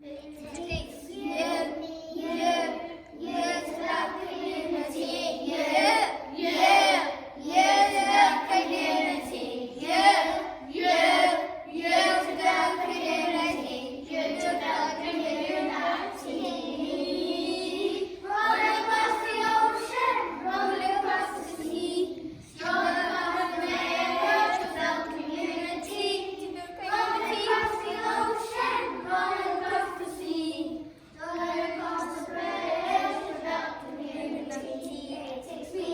It takes you to the community. You to the community. You to the community. You to the community. Rolling across the ocean, rolling across the sea, strolling across the river to the community. Rolling across the ocean, rolling across the sea, rolling across the bridge to the community. It takes me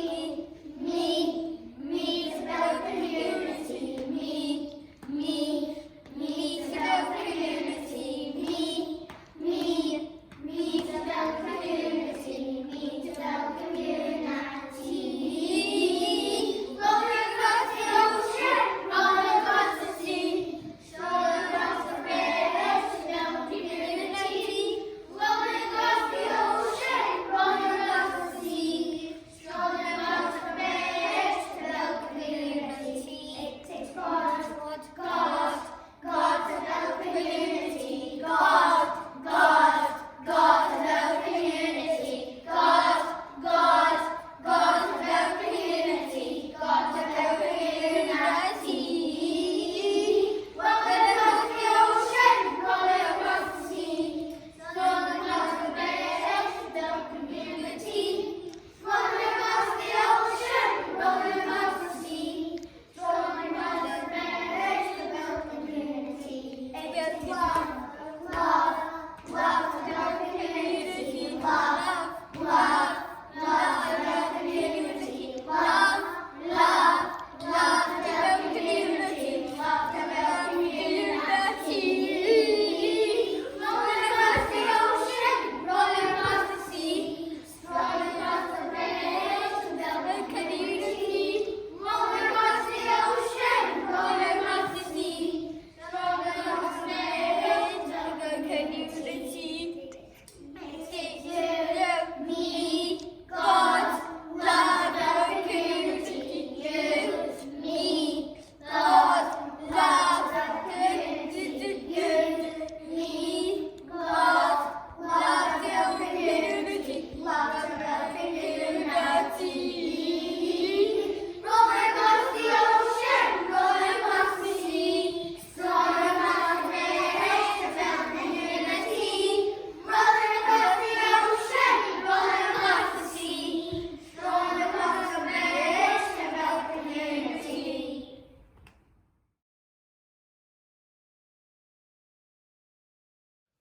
to the community. Me to the community. Me to the community. Me to the community. Rolling across the ocean, rolling across the sea, strolling across the bridge to the community. Rolling across the ocean, rolling across the sea, strolling across the bridge to the community. It takes God to the community. God to the community. God to the community. God to the community. Rolling across the ocean, rolling across the sea, rolling across the bridge to the community. Rolling across the ocean, rolling across the sea, rolling across the bridge to the community. It will love to the community. Love to the community. Love to the community. Love to the community. Rolling across the ocean, rolling across the sea, strolling across the bridge to the community. Rolling across the ocean, rolling across the sea, strolling across the bridge to the community. It takes you, me, God, love the community. You, me, God, love the community. You, me, God, love the community. Love the community. Rolling across the ocean, rolling across the sea, strolling across the bridge to the community. Rolling across the ocean, rolling across the sea, strolling across the bridge to the community.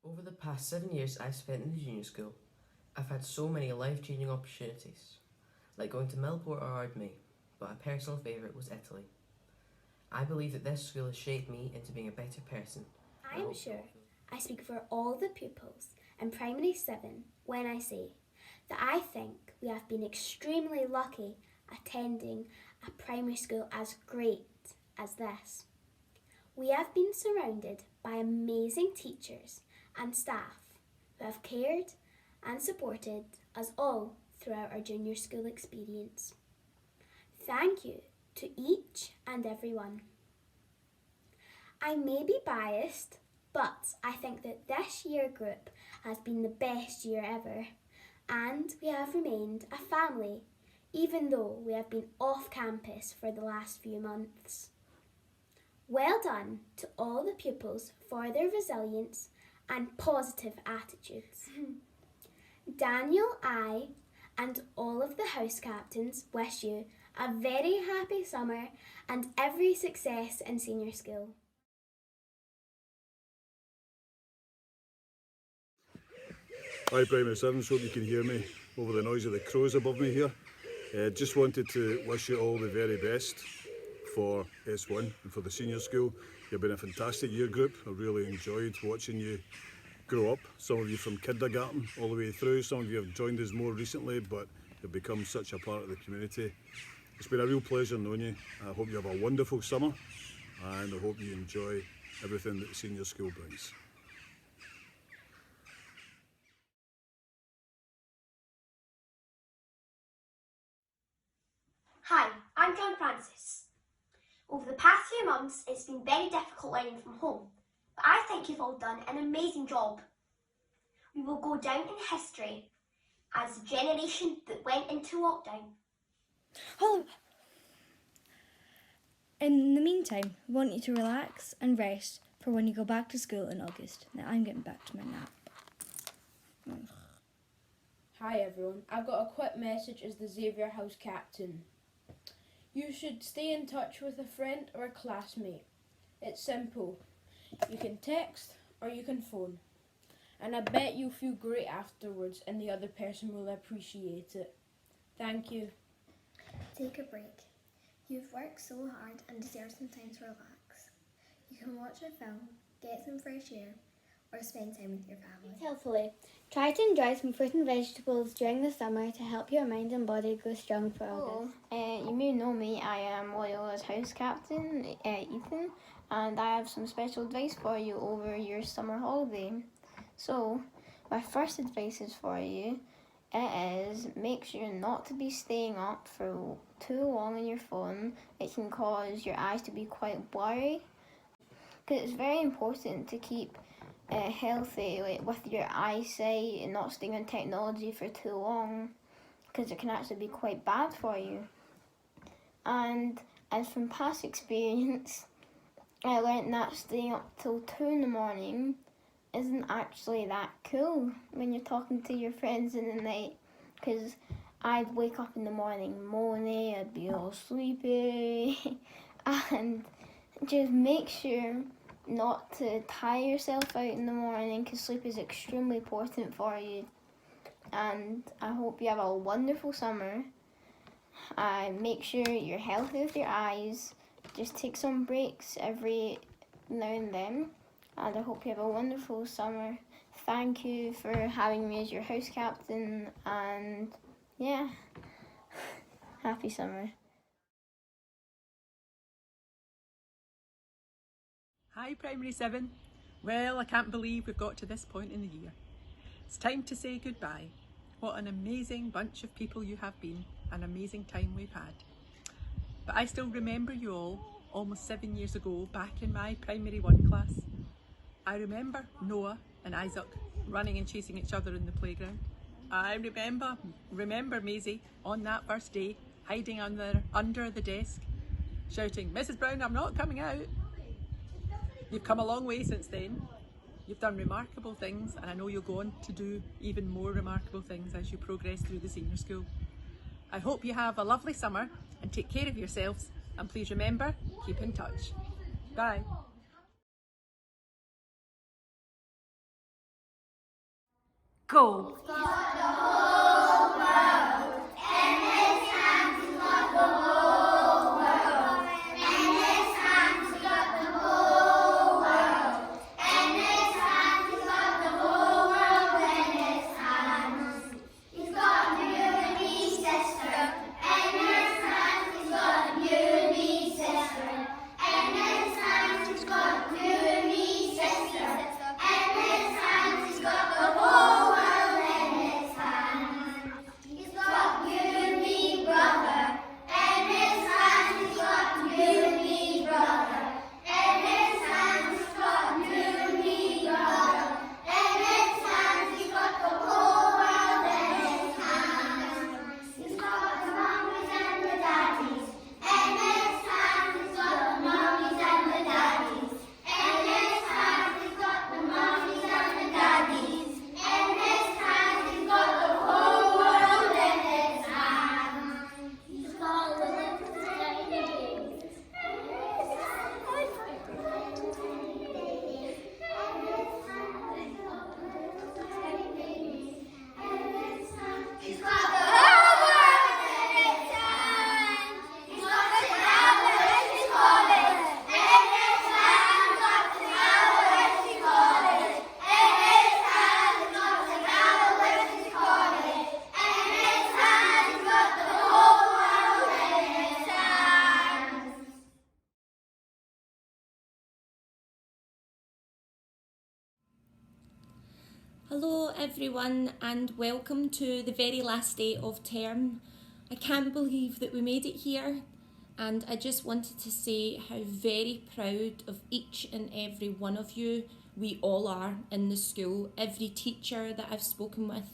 Over the past 7 years I've spent in the junior school, I've had so many life-changing opportunities, like going to Millport or Ardmay, but a personal favourite was Italy. I believe that this school has shaped me into being a better person. I am sure I speak for all the pupils in Primary 7 when I say that I think we have been extremely lucky attending a primary school as great as this. We have been surrounded by amazing teachers and staff who have cared and supported us all throughout our junior school experience. Thank you to each and every one. I may be biased, but I think that this year group has been the best year ever, and we have remained a family even though we have been off campus for the last few months. Well done to all the pupils for their resilience and positive attitudes. Daniel, I, and all of the house captains wish you a very happy summer and every success in senior school. Hi Primary 7s, hope you can hear me over the noise of the crows above me here. Just wanted to wish you all the very best for S1 and for the senior school. You've been a fantastic year group. I really enjoyed watching you grow up. Some of you from kindergarten all the way through. Some of you have joined us more recently, but you've become such a part of the community. It's been a real pleasure knowing you. I hope you have a wonderful summer, and I hope you enjoy everything that senior school brings. Hi, I'm John Francis. Over the past few months, it's been very difficult learning from home, but I think you've all done an amazing job. We will go down in history as the generation that went into lockdown. Hold on. In the meantime, we want you to relax and rest for when you go back to school in August. Now I'm getting back to my nap. Hi everyone, I've got a quick message as the Xavier House captain. You should stay in touch with a friend or a classmate. It's simple. You can text or you can phone. And I bet you'll feel great afterwards and the other person will appreciate it. Thank you. Take a break. You've worked so hard and deserve some time to relax. You can watch a film, get some fresh air, or spend time with your family. Healthily. Try to enjoy some fruit and vegetables during the summer to help your mind and body grow strong for August. You may know me, I am Loyola's house captain, Ethan, and I have some special advice for you over your summer holiday. So, my first advice is for you. It is make sure not to be staying up for too long on your phone. It can cause your eyes to be quite blurry. Because it's very important to keep healthy, like with your eyesight, and not staying on technology for too long, because it can actually be quite bad for you. And as from past experience, I learned that staying up till 2 in the morning isn't actually that cool when you're talking to your friends in the night, because I'd wake up in the morning moaning, I'd be all sleepy, and just make sure not to tire yourself out in the morning, because sleep is extremely important for you. And I hope you have a wonderful summer. Make sure you're healthy with your eyes. Just take some breaks every now and then. And I hope you have a wonderful summer. Thank you for having me as your house captain. And yeah, happy summer. Hi Primary 7. Well, I can't believe we've got to this point in the year. It's time to say goodbye. What an amazing bunch of people you have been, an amazing time we've had. But I still remember you all, almost 7 years ago, back in my Primary 1 class. I remember Noah and Isaac running and chasing each other in the playground. I remember Maisie on that first day, hiding under the desk, shouting, "Mrs. Brown, I'm not coming out." You've come a long way since then. You've done remarkable things, and I know you'll go on to do even more remarkable things as you progress through the senior school. I hope you have a lovely summer and take care of yourselves, and please remember, keep in touch. Bye. Go! Hello everyone and welcome to the very last day of term. I can't believe that we made it here, and I just wanted to say how very proud of each and every one of you we all are in the school. Every teacher that I've spoken with,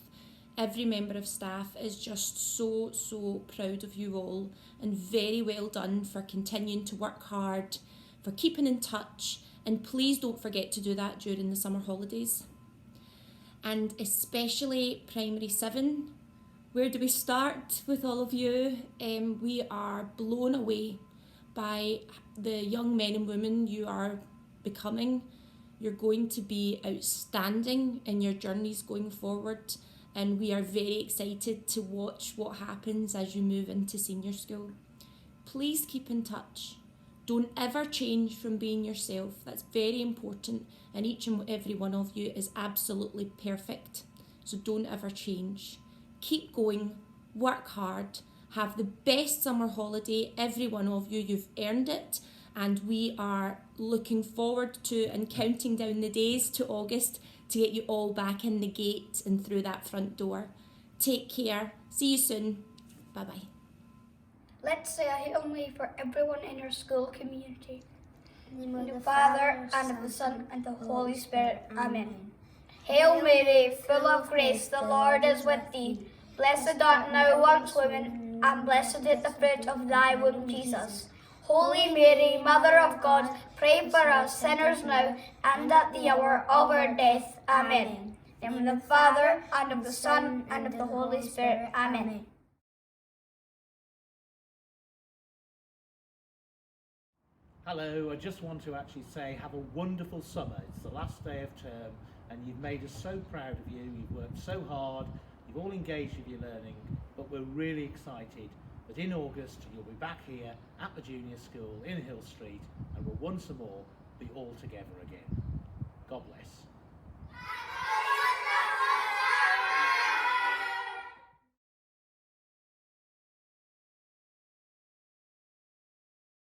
every member of staff is just so proud of you all, and very well done for continuing to work hard, for keeping in touch, and please don't forget to do that during the summer holidays. And especially Primary 7, where do we start with all of you? We are blown away by the young men and women you are becoming. You're going to be outstanding in your journeys going forward, and we are very excited to watch what happens as you move into senior school. Please keep in touch. Don't ever change from being yourself. That's very important, and each and every one of you is absolutely perfect. So don't ever change. Keep going, work hard, have the best summer holiday, every one of you. You've earned it, and we are looking forward to and counting down the days to August to get you all back in the gate and through that front door. Take care. See you soon. Bye-bye. Let's say a Hail Mary for everyone in our school community. In the name of the Father, and of the Son, and the Holy Spirit. Amen. Hail Mary, full of grace, the Lord is with thee. Blessed art thou amongst women, and blessed is the fruit of thy womb, Jesus. Holy Mary, Mother of God, pray for us sinners now, and at the hour of our death. Amen. In the name of the Father, and of the Son, and of the Holy Spirit. Amen. Hello, I just want to actually say have a wonderful summer. It's the last day of term and you've made us so proud of you. You've worked so hard, you've all engaged with your learning, but we're really excited that in August you'll be back here at the junior school in Hill Street and we'll once more be all together again. God bless.